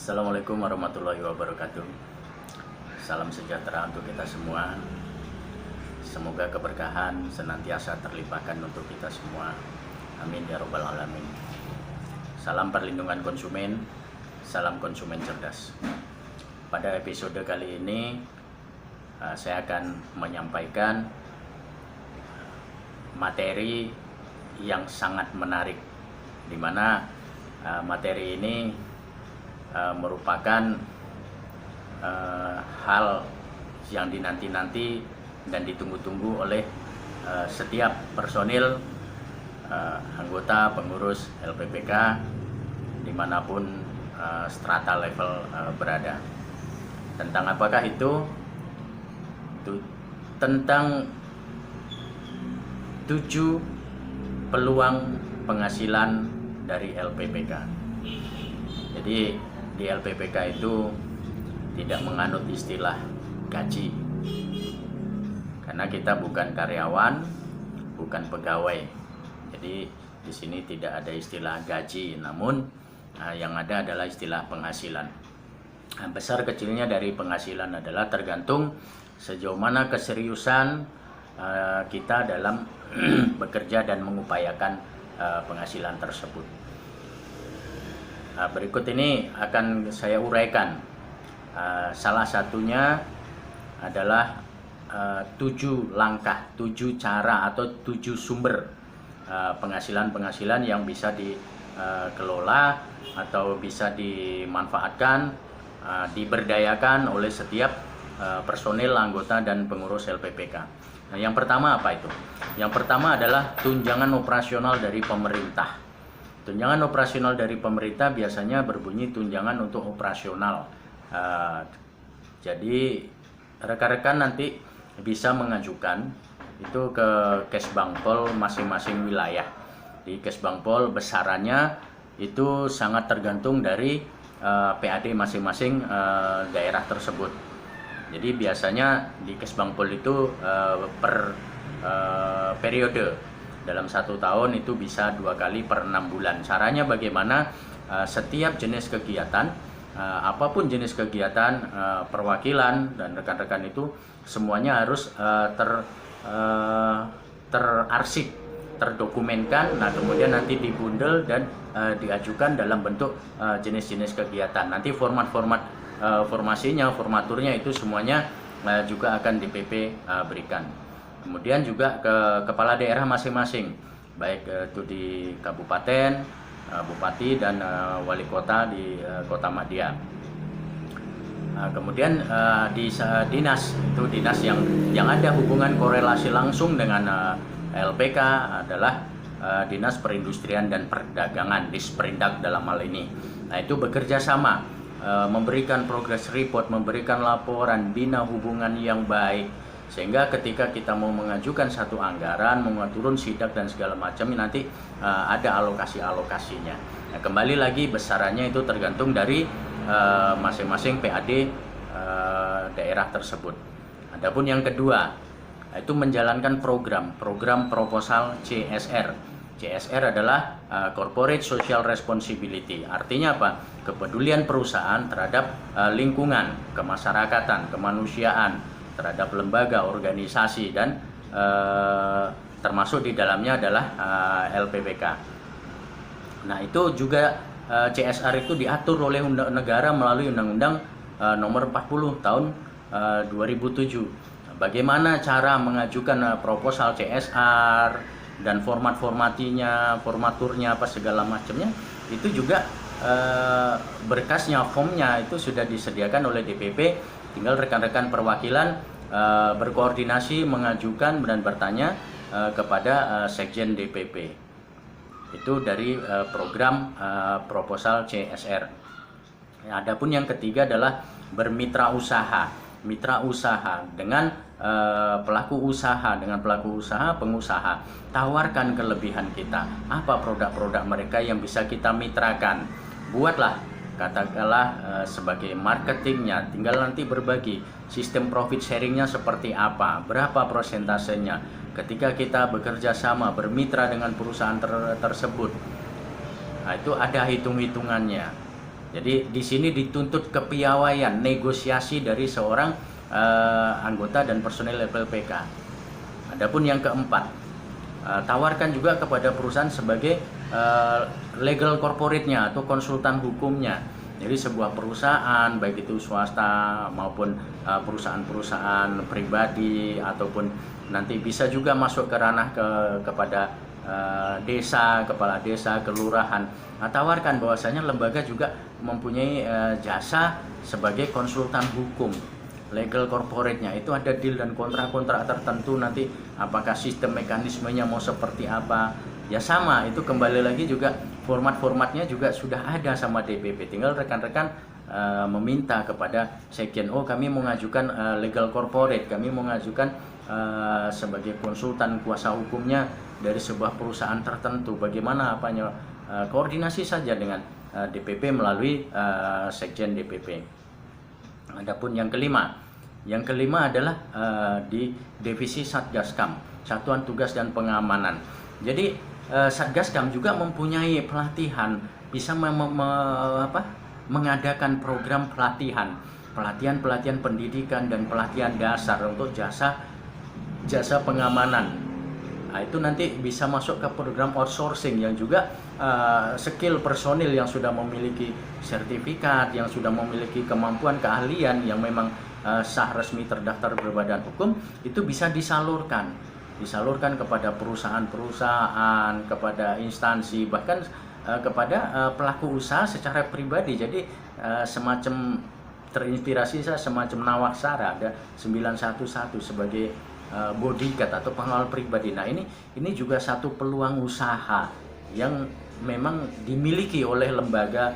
Assalamualaikum warahmatullahi wabarakatuh. Salam sejahtera untuk kita semua. Semoga keberkahan senantiasa terlimpahkan untuk kita semua. Amin ya robbal alamin. Salam perlindungan konsumen, salam konsumen cerdas. Pada episode kali ini saya akan menyampaikan materi yang sangat menarik, di mana materi ini merupakan hal yang dinanti-nanti dan ditunggu-tunggu oleh setiap personil anggota pengurus LPPK dimanapun strata level berada. Tentang apakah itu? Tentang 7 peluang penghasilan dari LPPK. Jadi di LPPK itu tidak menganut istilah gaji, karena kita bukan karyawan, bukan pegawai. Jadi di sini tidak ada istilah gaji, namun yang ada adalah istilah penghasilan. Besar kecilnya dari penghasilan adalah tergantung sejauh mana keseriusan kita dalam bekerja dan mengupayakan penghasilan tersebut. Berikut ini akan saya uraikan. Salah satunya adalah 7 langkah, 7 cara atau 7 sumber penghasilan yang bisa dikelola atau bisa dimanfaatkan, diberdayakan oleh setiap personil, anggota, dan pengurus LPPK. Nah, yang pertama apa itu? Yang pertama adalah tunjangan operasional dari pemerintah. Tunjangan operasional dari pemerintah biasanya berbunyi tunjangan untuk operasional. Jadi rekan-rekan nanti bisa mengajukan itu ke Kesbangpol masing-masing wilayah. Di Kesbangpol besarannya itu sangat tergantung dari PAD masing-masing daerah tersebut. Jadi biasanya di Kesbangpol itu per periode dalam 1 tahun itu bisa 2 kali per 6 bulan. Caranya bagaimana? Setiap jenis kegiatan, apapun jenis kegiatan, perwakilan dan rekan-rekan itu semuanya harus terarsip, terdokumenkan. Nah, kemudian nanti dibundel dan diajukan dalam bentuk jenis-jenis kegiatan. Nanti format-format formasinya, formaturnya itu semuanya juga akan DPP berikan. Kemudian juga ke kepala daerah masing-masing, baik itu di kabupaten, bupati, dan wali kota di kota Madya. Kemudian di dinas, itu dinas yang ada hubungan korelasi langsung dengan LPK adalah Dinas Perindustrian dan Perdagangan, Disperindak dalam hal ini. Nah, itu bekerja sama, memberikan progress report, memberikan laporan, bina hubungan yang baik, sehingga ketika kita mau mengajukan satu anggaran, mau turun sidak dan segala macam, nanti ada alokasi-alokasinya. Nah, kembali lagi besarannya itu tergantung dari masing-masing PAD daerah tersebut. Adapun yang kedua, itu menjalankan program proposal CSR. CSR adalah Corporate Social Responsibility. Artinya apa? Kepedulian perusahaan terhadap lingkungan, kemasyarakatan, kemanusiaan, terhadap lembaga, organisasi, dan termasuk di dalamnya adalah LPPK. Nah, itu juga CSR itu diatur oleh negara melalui Undang-Undang Nomor 40 Tahun 2007. Bagaimana cara mengajukan proposal CSR dan formaturnya, apa segala macamnya, itu juga berkasnya, formnya itu sudah disediakan oleh DPP. Tinggal rekan-rekan perwakilan berkoordinasi, mengajukan dan bertanya kepada Sekjen DPP. Itu dari program proposal CSR. Adapun yang ketiga adalah bermitra usaha. Mitra usaha dengan pelaku usaha, pengusaha. Tawarkan kelebihan kita. Apa produk-produk mereka yang bisa kita mitrakan? Buatlah, katakanlah sebagai marketingnya, tinggal nanti berbagi sistem profit sharingnya seperti apa, berapa persentasenya. Ketika kita bekerja sama, bermitra dengan perusahaan tersebut, nah itu ada hitung-hitungannya. Jadi di sini dituntut kepiawaian, negosiasi dari seorang anggota dan personel LPPK. Adapun yang keempat, tawarkan juga kepada perusahaan sebagai legal corporate-nya atau konsultan hukumnya. Jadi sebuah perusahaan, baik itu swasta maupun perusahaan-perusahaan pribadi, ataupun nanti bisa juga masuk ke ranah kepada desa, kepala desa, kelurahan. Nah, tawarkan bahwasanya lembaga juga mempunyai jasa sebagai konsultan hukum, legal corporate-nya. Itu ada deal dan kontrak-kontrak tertentu, nanti apakah sistem mekanismenya mau seperti apa. Ya sama, itu kembali lagi juga format-formatnya juga sudah ada sama DPP. Tinggal rekan-rekan meminta kepada sekjen, oh kami mengajukan legal corporate, kami mengajukan sebagai konsultan kuasa hukumnya dari sebuah perusahaan tertentu. Bagaimana apanya, koordinasi saja dengan DPP melalui sekjen DPP. Adapun yang kelima adalah di divisi Satgaskam, Satuan Tugas dan Pengamanan. Jadi Satgaskam juga mempunyai pelatihan, bisa mengadakan program pelatihan pendidikan dan pelatihan dasar untuk jasa pengamanan. Nah, itu nanti bisa masuk ke program outsourcing yang juga skill personil yang sudah memiliki sertifikat, yang sudah memiliki kemampuan keahlian yang memang sah resmi terdaftar berbadan hukum, itu bisa disalurkan kepada perusahaan-perusahaan, kepada instansi, bahkan kepada pelaku usaha secara pribadi. Jadi semacam terinspirasi saya semacam Nawaksara, ada 911 sebagai bodyguard atau pengawal pribadi. Nah, ini juga satu peluang usaha yang memang dimiliki oleh lembaga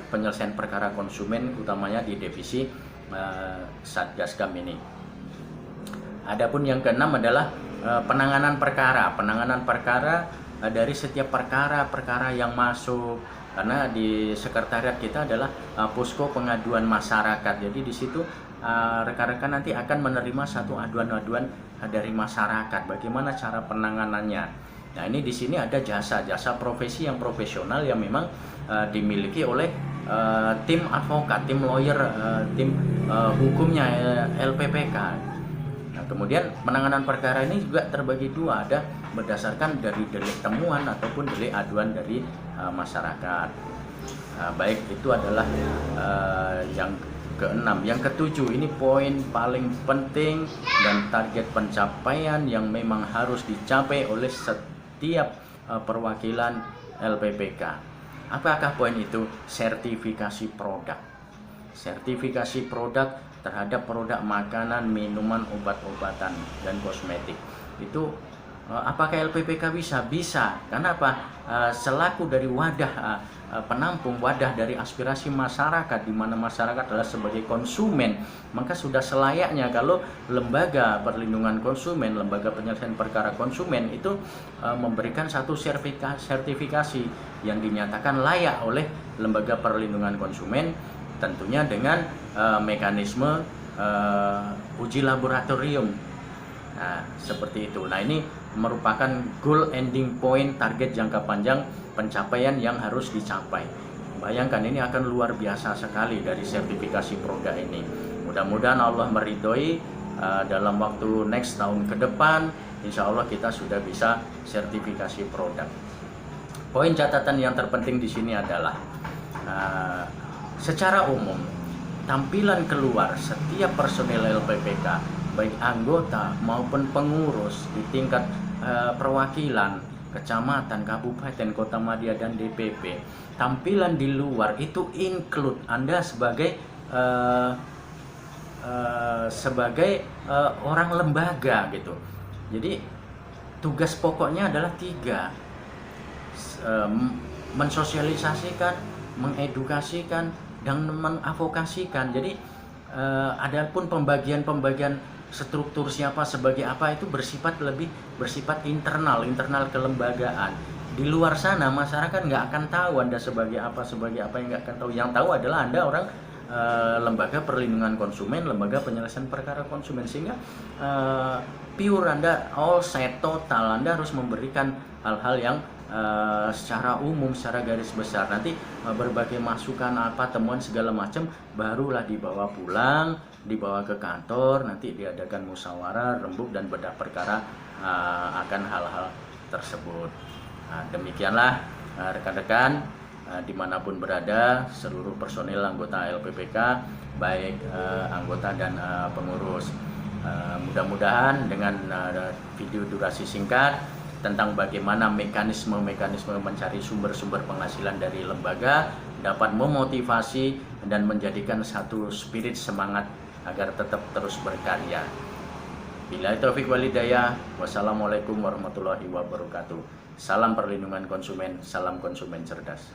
penyelesaian perkara konsumen, utamanya di divisi Satgaskam ini. Adapun yang keenam adalah penanganan perkara dari setiap perkara yang masuk, karena di sekretariat kita adalah posko pengaduan masyarakat. Jadi di situ rekan-rekan nanti akan menerima satu aduan-aduan dari masyarakat, bagaimana cara penanganannya. Nah, ini di sini ada jasa profesi yang profesional yang memang dimiliki oleh tim advokat, tim lawyer, tim hukumnya LPPK. Nah, kemudian penanganan perkara ini juga terbagi dua, ada berdasarkan dari delik temuan ataupun delik aduan dari masyarakat. Baik, itu adalah yang keenam. Yang ketujuh, ini poin paling penting dan target pencapaian yang memang harus dicapai oleh setiap perwakilan LPPK. Apakah poin itu? Sertifikasi produk terhadap produk makanan, minuman, obat-obatan, dan kosmetik. Itu apakah LPPK bisa? Bisa. Karena apa? Selaku dari wadah penampung, wadah dari aspirasi masyarakat, di mana masyarakat adalah sebagai konsumen, maka sudah selayaknya kalau lembaga perlindungan konsumen, lembaga penyelesaian perkara konsumen itu memberikan satu sertifikasi yang dinyatakan layak oleh lembaga perlindungan konsumen, tentunya dengan mekanisme uji laboratorium. Nah, seperti itu. Nah, ini merupakan goal ending point, target jangka panjang pencapaian yang harus dicapai. Bayangkan, ini akan luar biasa sekali dari sertifikasi produk ini. Mudah-mudahan Allah meridhoi dalam waktu next tahun ke depan, insya Allah kita sudah bisa sertifikasi produk. Poin catatan yang terpenting di sini adalah secara umum tampilan keluar setiap personil LPPK, baik anggota maupun pengurus di tingkat perwakilan, kecamatan, kabupaten, kota madya, dan DPP, tampilan di luar itu include Anda sebagai orang lembaga gitu. Jadi tugas pokoknya adalah 3, mensosialisasikan, mengedukasikan, dan mengadvokasikan. Jadi adapun pembagian struktur siapa sebagai apa itu bersifat internal kelembagaan. Di luar sana masyarakat nggak akan tahu Anda sebagai apa yang nggak akan tahu. Yang tahu adalah Anda orang lembaga perlindungan konsumen, lembaga penyelesaian perkara konsumen, sehingga pure Anda all set total Anda harus memberikan hal-hal yang secara umum, secara garis besar. Nanti berbagai masukan apa, temuan segala macam barulah dibawa pulang, dibawa ke kantor, nanti diadakan musyawarah, rembuk dan bedah perkara akan hal-hal tersebut. Nah, demikianlah rekan-rekan dimanapun berada, seluruh personil anggota LPPK, baik anggota dan pengurus. Mudah-mudahan dengan video durasi singkat tentang bagaimana mekanisme mencari sumber-sumber penghasilan dari lembaga dapat memotivasi dan menjadikan satu spirit semangat agar tetap terus berkarya. Billahi taufiq wal hidayah. Wassalamualaikum warahmatullahi wabarakatuh. Salam perlindungan konsumen, salam konsumen cerdas.